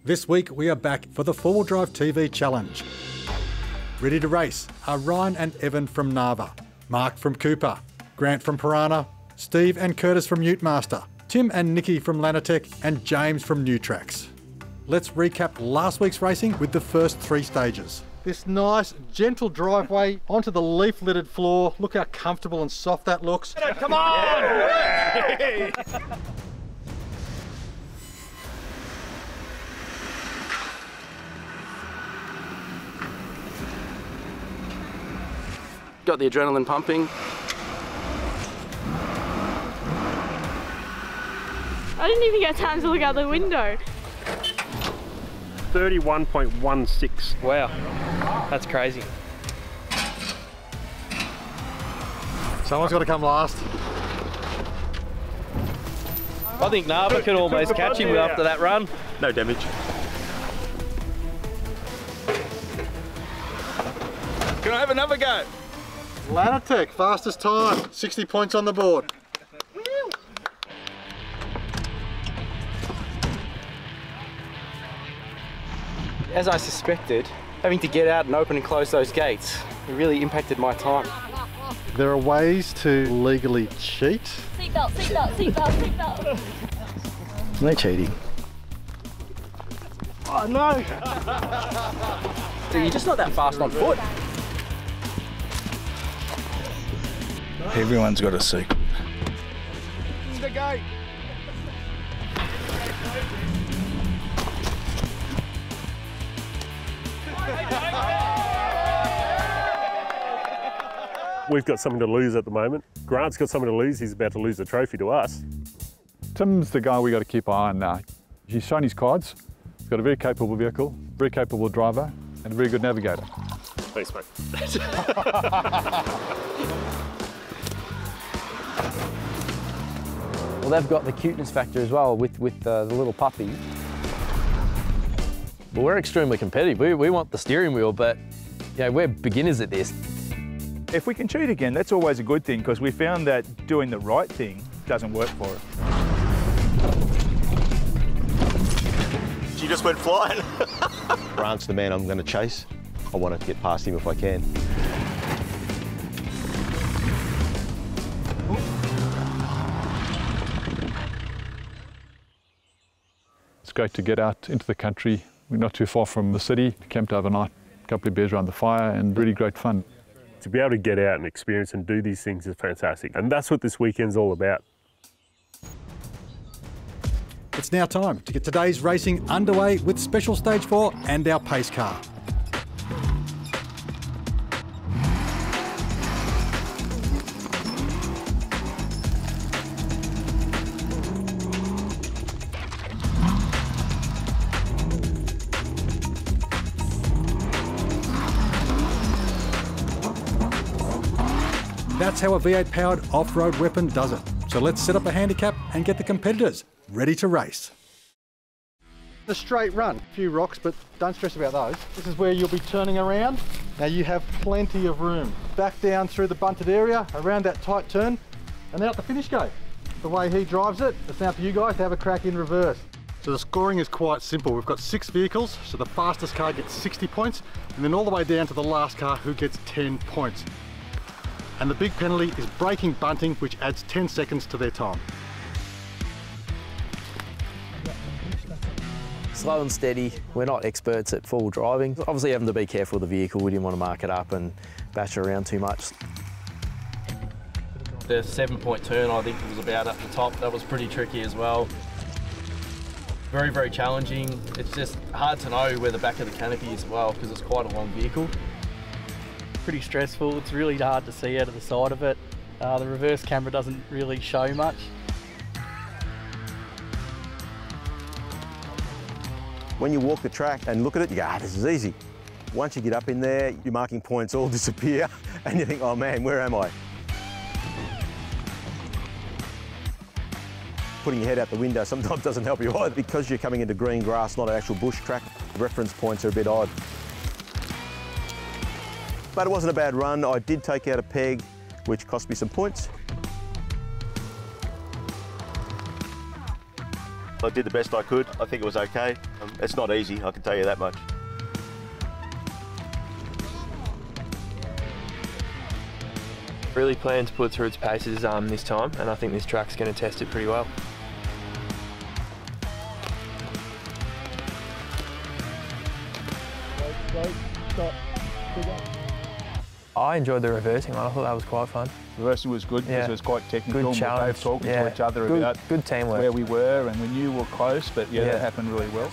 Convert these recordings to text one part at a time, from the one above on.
This week we are back for the 4-wheel drive TV challenge. Ready to race are Ryan and Evan from Narva, Mark from Cooper, Grant from Piranha, Steve and Kurtis from Utemaster, Tim and Nikki from Lanotec, and James from Newtracs. Let's recap last week's racing with the first 3 stages. This nice, gentle driveway onto the leaf-littered floor. Look how comfortable and soft that looks. Come on! Yeah. Got the adrenaline pumping. I didn't even get time to look out the window. 31.16. Wow, that's crazy. Someone's got to come last. I think Narva could almost catch him after that run. No damage. Can I have another go? Lanotec, fastest time, 60 points on the board. As I suspected, having to get out and open and close those gates, it really impacted my time. There are ways to legally cheat. Seatbelt, seatbelt, seatbelt, seatbelt. No cheating. Oh no! So you're just not that fast on foot. Everyone's got a secret. The gate. We've got something to lose at the moment. Grant's got something to lose. He's about to lose the trophy to us. Tim's the guy we got to keep an eye on now. He's shown his cards. He's got a very capable vehicle, very capable driver, and a very good navigator. Thanks, mate. Well, they've got the cuteness factor as well with the little puppy. Well, we're extremely competitive. We want the steering wheel, but we're beginners at this. If we can cheat again, that's always a good thing, because we found that doing the right thing doesn't work for us. She just went flying. Grant's the man I'm going to chase. I want to get past him if I can. It's great to get out into the country. We're not too far from the city. Camped overnight, a couple of beers around the fire, and really great fun. To be able to get out and experience and do these things is fantastic. And that's what this weekend's all about. It's now time to get today's racing underway with Special Stage 4 and our pace car. That's how a V8-powered off-road weapon does it. So let's set up a handicap and get the competitors ready to race. The straight run, a few rocks, but don't stress about those. This is where you'll be turning around. Now you have plenty of room. Back down through the bunted area, around that tight turn, and out the finish gate. The way he drives it, it's now for you guys to have a crack in reverse. So the scoring is quite simple. We've got 6 vehicles, so the fastest car gets 60 points, and then all the way down to the last car who gets 10 points. And the big penalty is braking bunting, which adds 10 seconds to their time. Slow and steady. We're not experts at full driving. Obviously having to be careful with the vehicle. We didn't want to mark it up and bash it around too much. The 7-point turn, I think, was about at the top. That was pretty tricky as well. Very, very challenging. It's just hard to know where the back of the canopy is as well, because it's quite a long vehicle. Pretty stressful. It's really hard to see out of the side of it. The reverse camera doesn't really show much. When you walk the track and look at it, you go, this is easy. Once you get up in there, your marking points all disappear and you think, oh man, where am I? Putting your head out the window sometimes doesn't help you either. Because you're coming into green grass, not an actual bush track, the reference points are a bit odd. But it wasn't a bad run. I did take out a peg, which cost me some points. I did the best I could. I think it was okay. It's not easy, I can tell you that much. Really plan to put through its paces this time, and I think this track's going to test it pretty well. I enjoyed the reversing one. I thought that was quite fun. Reversing was good because it was quite technical. Good challenge. We were both talking to each other about good teamwork. Where we were, and we knew we were close, but that happened really well.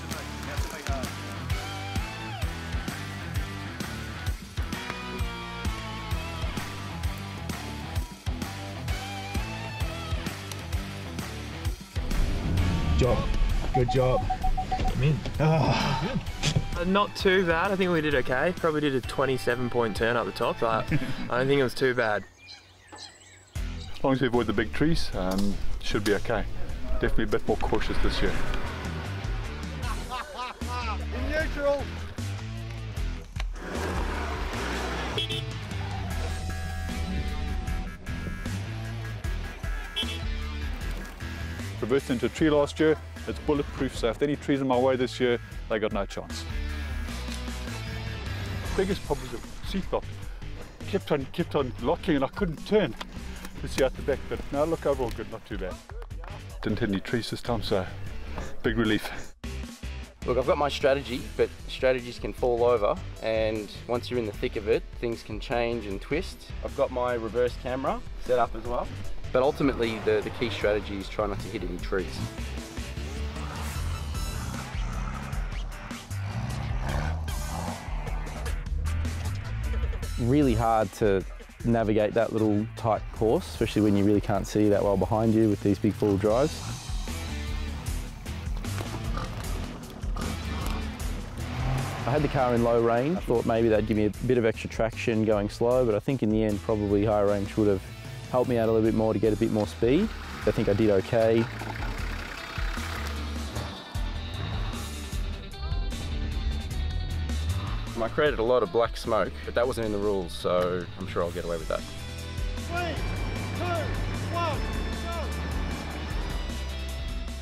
Good job. Come in. Oh. Not too bad. I think we did okay. Probably did a 27-point turn up the top, but I don't think it was too bad. As long as we avoid the big trees, should be okay. Definitely a bit more cautious this year. In neutral. Reversed into a tree last year. It's bulletproof, so if there are any trees in my way this year, they got no chance. Biggest problem was the seatbelt. I kept on locking and I couldn't turn to see out the back, but no, look, overall good, not too bad. Didn't hit any trees this time, so big relief. Look, I've got my strategy, but strategies can fall over, and once you're in the thick of it, things can change and twist. I've got my reverse camera set up as well, but ultimately the key strategy is try not to hit any trees. Really hard to navigate that little tight course, especially when you really can't see that well behind you with these big four-wheel drives. I had the car in low range. I thought maybe that'd give me a bit of extra traction going slow, but I think in the end probably high range would have helped me out a little bit more to get a bit more speed. I think I did okay. I created a lot of black smoke, but that wasn't in the rules, so I'm sure I'll get away with that. 3, 2, 1,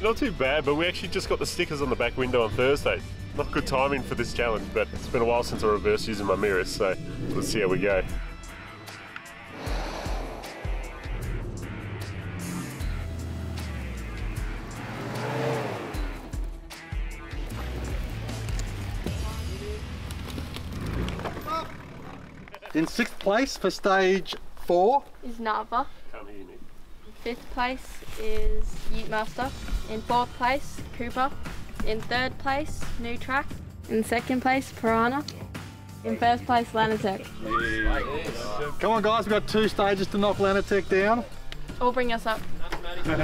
go! Not too bad, but we actually just got the stickers on the back window on Thursday. Not good timing for this challenge, but it's been a while since I reversed using my mirrors, so let's see how we go. In 6th place for stage 4 is Narva. Can't hear me. 5th place is Utemaster. In 4th place, Cooper. In 3rd place, Newtracs. In 2nd place, Piranha. In 1st place, Lanotec. Come on guys, we've got 2 stages to knock Lanotec down. Or bring us up. 3, 2,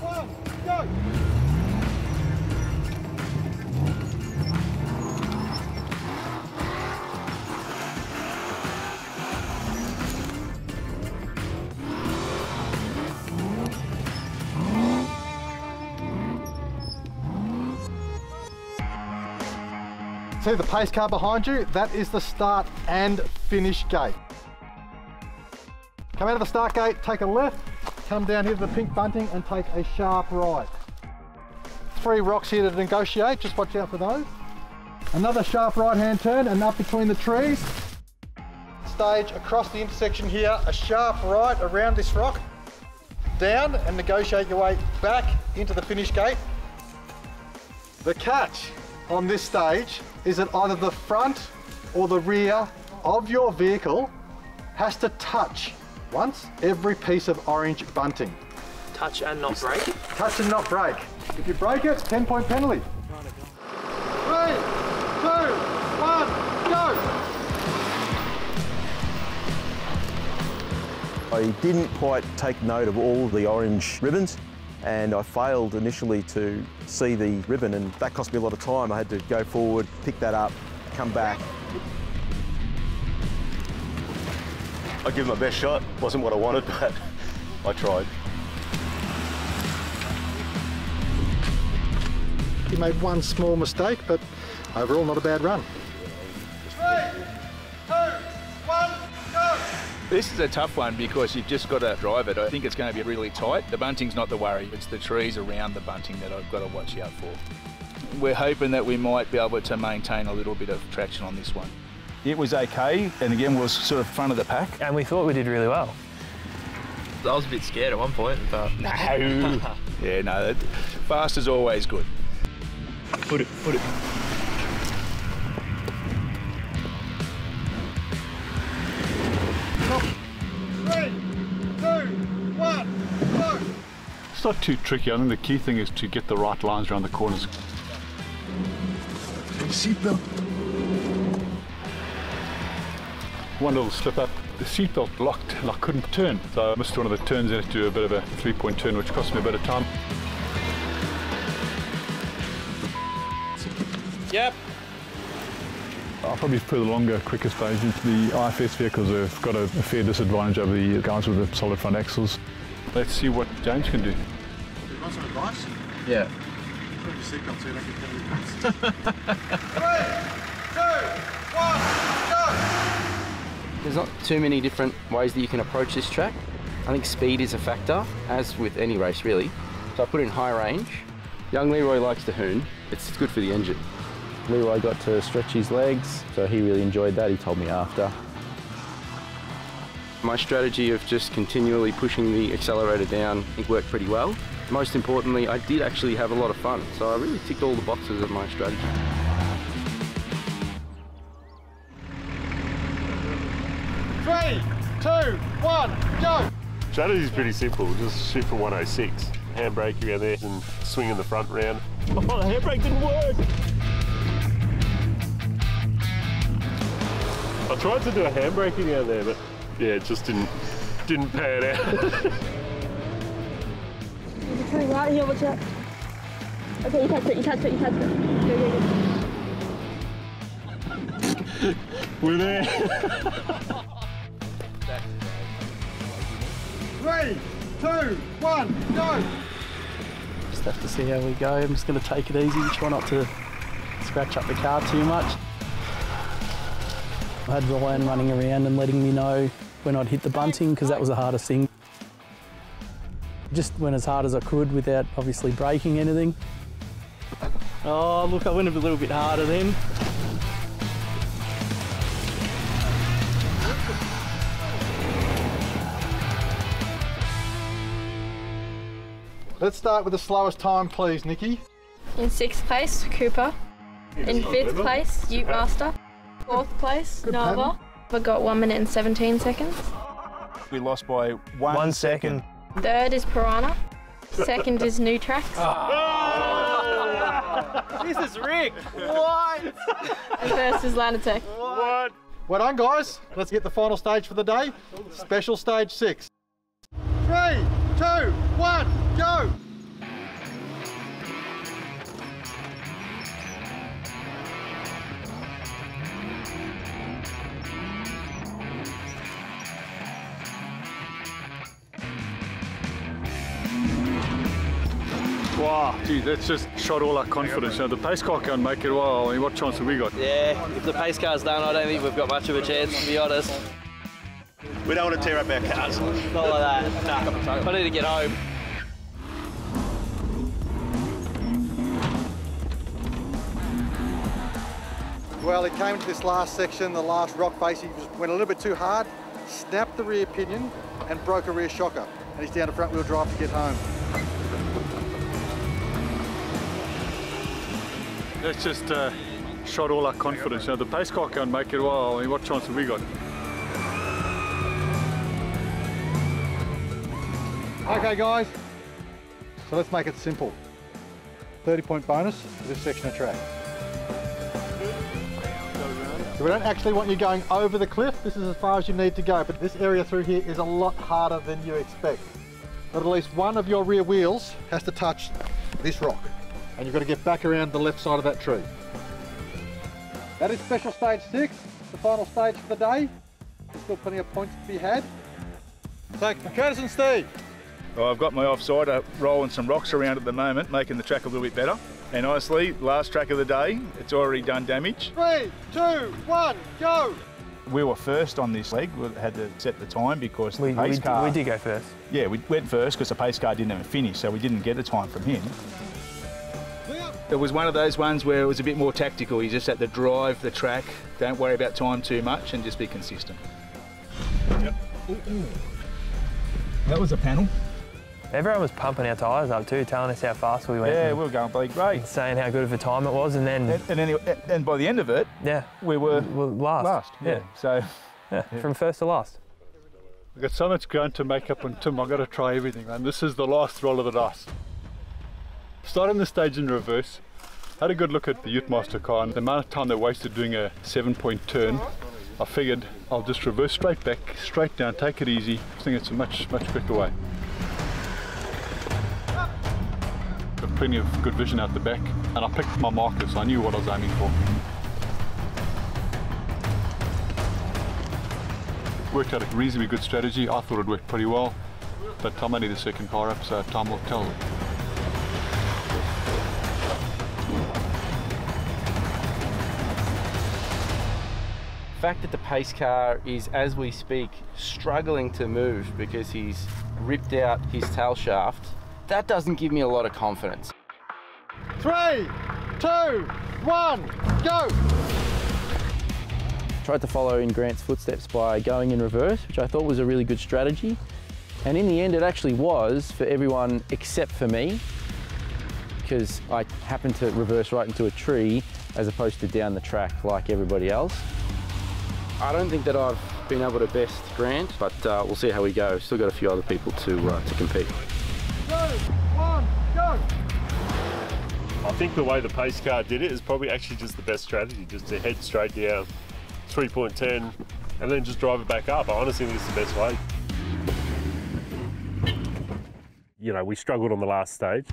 1, go! See the pace car behind you? That is the start and finish gate. Come out of the start gate, take a left, come down here to the pink bunting and take a sharp right. 3 rocks here to negotiate, just watch out for those. Another sharp right-hand turn and up between the trees. Stage across the intersection here, a sharp right around this rock, down and negotiate your way back into the finish gate. The catch on this stage is that either the front or the rear of your vehicle has to touch once every piece of orange bunting. Touch and not break? Touch and not break. If you break it, 10-point penalty. 3, 2, 1, go! I didn't quite take note of all the orange ribbons, and I failed initially to see the ribbon, and that cost me a lot of time. I had to go forward, pick that up, come back. I gave it my best shot. Wasn't what I wanted, but I tried. He made one small mistake, but overall not a bad run. 3, 2, 1, go! This is a tough one because you've just got to drive it. I think it's going to be really tight. The bunting's not the worry, it's the trees around the bunting that I've got to watch out for. We're hoping that we might be able to maintain a little bit of traction on this one. It was okay, and again, was sort of front of the pack. And we thought we did really well. I was a bit scared at one point, but... No! Yeah, no, fast is always good. Put it. 3, 2, 1, go! It's not too tricky. I think the key thing is to get the right lines around the corners. Seatbelt. One little slip up, the seatbelt locked and I couldn't turn. So I missed one of the turns and had to do a bit of a 3-point turn, which cost me a bit of time. Yep. I'll probably prefer the longer, quicker stages. The IFS vehicles have got a fair disadvantage over the guys with the solid front axles. Let's see what James can do. You want some advice? Yeah. Put your seatbelt so you don't get hit. 3, 2, 1, go! There's not too many different ways that you can approach this track. I think speed is a factor, as with any race really. So I put in high range. Young Leroy likes to hoon. It's good for the engine. Leroy got to stretch his legs, so he really enjoyed that. He told me after. My strategy of just continually pushing the accelerator down, I think worked pretty well. Most importantly, I did actually have a lot of fun, so I really ticked all the boxes of my strategy. 3, 2, 1, go! Strategy's pretty simple. Just shoot for 106. Handbrake around there and swing in the front round. Oh, the handbrake didn't work! I tried to do a handbraking down there, but yeah, it just didn't pan out. You're coming right here, watch out. Okay, you touched it. Go. We're there. 3, 2, 1, go! Just have to see how we go. I'm just going to take it easy, try not to scratch up the car too much. I had Ryan running around and letting me know when I'd hit the bunting, because that was the hardest thing. Just went as hard as I could without obviously breaking anything. Oh, look, I went a little bit harder then. Let's start with the slowest time, please, Nikki. In 6th place, Cooper. In 5th place, Utemaster. 4th place, Narva. I got 1 minute and 17 seconds. We lost by 1 second. 3rd is Piranha. 2nd is Newtracs. This is rigged. What? And 1st is Lanotec. What? Well done, guys. Let's get the final stage for the day. Special stage 6. 3, 2, 1, go! Wow, gee, that's just shot all our confidence. You know, the pace car can't make it. Well, I mean, what chance have we got? Yeah, if the pace car's done, I don't think we've got much of a chance, to be honest. We don't want to tear up our cars. Not like that. Nah, I need to get home. Well, it came to this last section, the last rock face. He just went a little bit too hard, snapped the rear pinion and broke a rear shocker. And he's down to front wheel drive to get home. That's just shot all our confidence. You know, the pace car can't make it. Well, I mean, what chance have we got? Okay, guys, so let's make it simple. 30-point bonus for this section of track. So we don't actually want you going over the cliff. This is as far as you need to go, but this area through here is a lot harder than you expect. But at least one of your rear wheels has to touch this rock, and you've got to get back around the left side of that tree. That is special stage 6, the final stage for the day. There's still plenty of points to be had. So, Kurtis and Steve. Well, I've got my offsider rolling some rocks around at the moment, making the track a little bit better. And honestly, last track of the day, it's already done damage. 3, 2, 1, go! We were first on this leg. We had to set the time because the pace car... We did go first. Yeah, we went first because the pace car didn't have a finish, so we didn't get the time from him. It was one of those ones where it was a bit more tactical. You just had to drive the track, don't worry about time too much, and just be consistent. Yep. That was a panel. Everyone was pumping our tyres up too, telling us how fast we went. Yeah, we were going bloody great. Saying how good of a time it was, and then... And by the end of it, yeah, we were last. Yeah. So, from first to last. I've got so much ground to make up on Tim. I've got to try everything, man. This is the last roll of the dice. Starting the stage in reverse, had a good look at the Utemaster car and the amount of time they wasted doing a 7-point turn. I figured I'll just reverse straight back, straight down, take it easy. I think it's a much quicker way. Got plenty of good vision out the back, and I picked my markers, so I knew what I was aiming for. Worked out a reasonably good strategy. I thought it worked pretty well, but I'm only the second car up, so time will tell. The fact that the pace car is, as we speak, struggling to move because he's ripped out his tail shaft, that doesn't give me a lot of confidence. 3, 2, 1, go! Tried to follow in Grant's footsteps by going in reverse, which I thought was a really good strategy. And in the end, it actually was for everyone except for me, because I happened to reverse right into a tree as opposed to down the track like everybody else. I don't think that I've been able to best Grant, but we'll see how we go. Still got a few other people to compete. 2, 1, go! I think the way the pace car did it is probably actually just the best strategy, just to head straight down, 3-point turn, and then just drive it back up. I honestly think it's the best way. You know, we struggled on the last stage.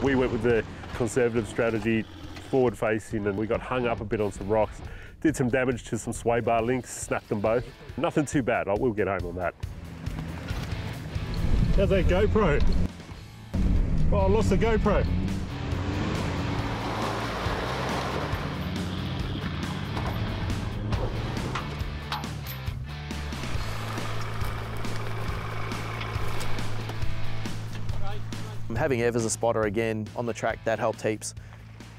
We went with the conservative strategy, forward facing, and we got hung up a bit on some rocks. Did some damage to some sway bar links, snapped them both. Nothing too bad, we'll get home on that. How's that GoPro? Oh, I lost the GoPro. Having Ev as a spotter again on the track, that helped heaps.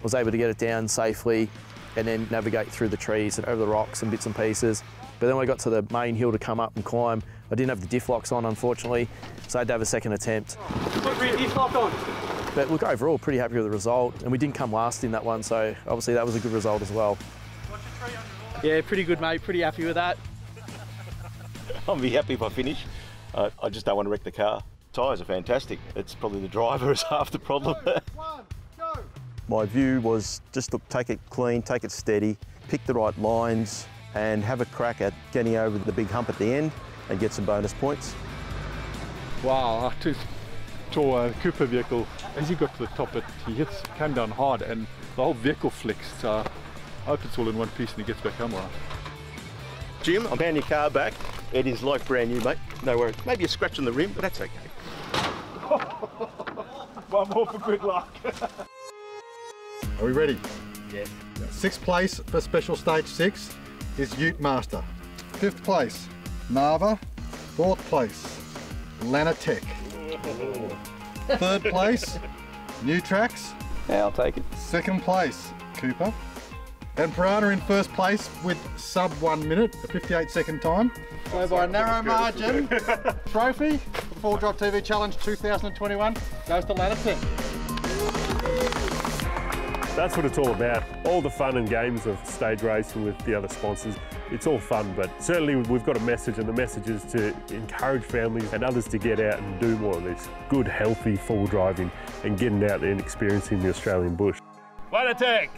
Was able to get it down safely and then navigate through the trees and over the rocks and bits and pieces. But then when I got to the main hill to come up and climb, I didn't have the diff locks on, unfortunately, so I had to have a second attempt. Put your diff lock on. But look, overall, pretty happy with the result, and we didn't come last in that one, so obviously that was a good result as well. Yeah, pretty good, mate. Pretty happy with that. I'll be happy if I finish. I just don't want to wreck the car. Tyres are fantastic. It's probably the driver is half the problem. My view was just to take it clean, take it steady, pick the right lines, and have a crack at getting over the big hump at the end and get some bonus points. Wow, I just saw a Cooper vehicle. As he got to the top, came down hard and the whole vehicle flexed. So I hope it's all in one piece and he gets back home all right. Jim, I'm handing your car back. It is like brand new, mate. No worries. Maybe a scratch on the rim, but that's okay. One more for good luck. Are we ready? Yes. 6th place for Special Stage 6 is Utemaster. 5th place, Narva. 4th place, Lanotec. 3rd place, Newtracs. Yeah, I'll take it. 2nd place, Cooper. And Piranha in 1st place with sub 1 minute, a 58-second time. So by a narrow margin, trophy, the Full Drive TV Challenge 2021 goes to Lanotec. That's what it's all about. All the fun and games of stage racing with the other sponsors, it's all fun, but certainly we've got a message, and the message is to encourage families and others to get out and do more of this good, healthy full driving and getting out there and experiencing the Australian bush. Lanotec!